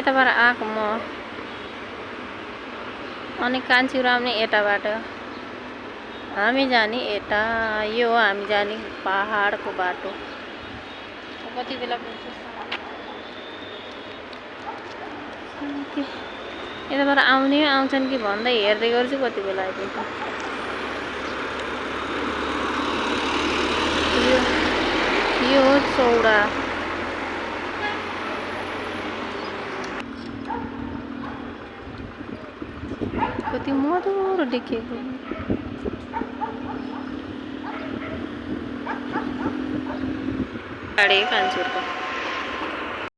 यताबाट आएको म अनि कान्छीहरू आउने यताबाट हामी जाने यता यो हो हामी जाने पहाडको बाटो कति बेला पुग्छ यताबाट आउने आउँछन् कि भन्दै हेर्दै गर्छु कति बेला आइपुग्छ यो हो चौडा कति मधुरो देखिएको गाडी कान्छीहरूको